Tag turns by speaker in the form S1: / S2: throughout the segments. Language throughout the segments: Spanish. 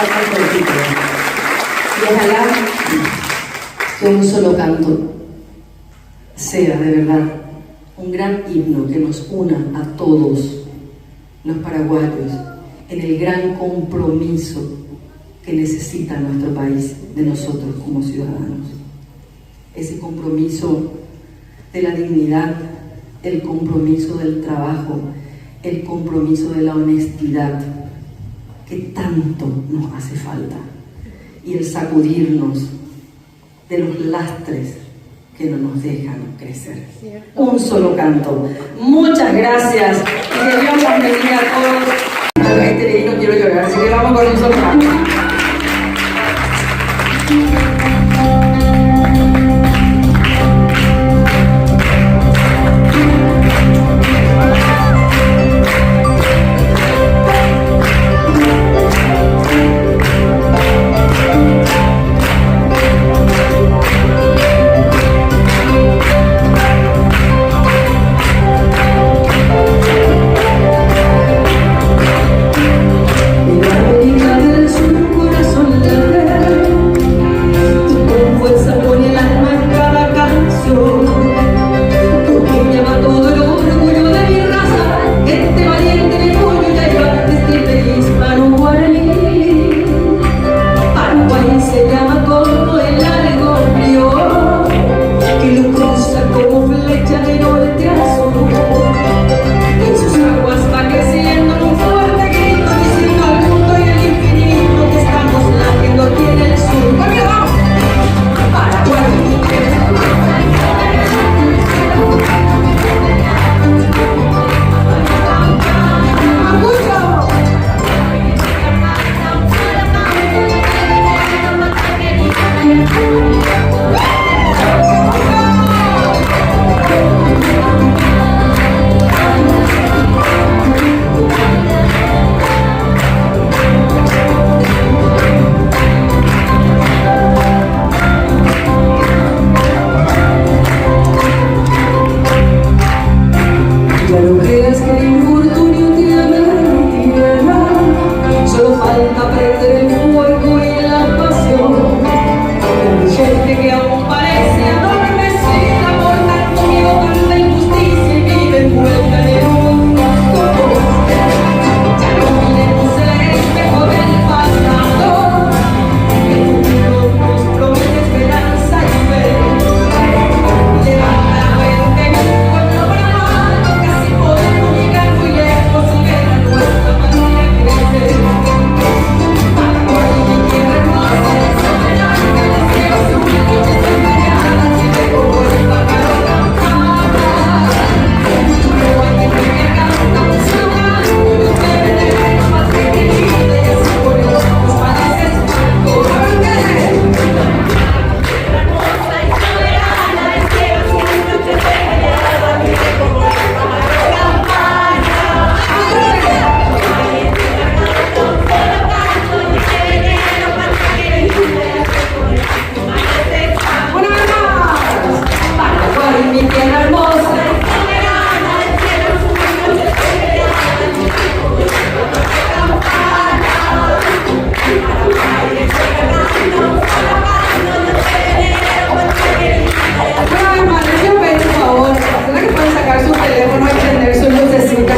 S1: tan cortito. Y ojalá que un solo canto sea de verdad un gran himno que nos una a todos los paraguayos en el gran compromiso que necesita nuestro país de nosotros como ciudadanos. Ese compromiso de la dignidad, el compromiso del trabajo, el compromiso de la honestidad que tanto nos hace falta, y el sacudirnos de los lastres que no nos dejan crecer. ¿Cierto? Un solo canto. Muchas gracias y que Dios los bendiga a todos. Este leí no quiero llorar, así que vamos con un solo canto.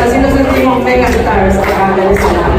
S1: Así nos sentimos mega stars acá en el escenario.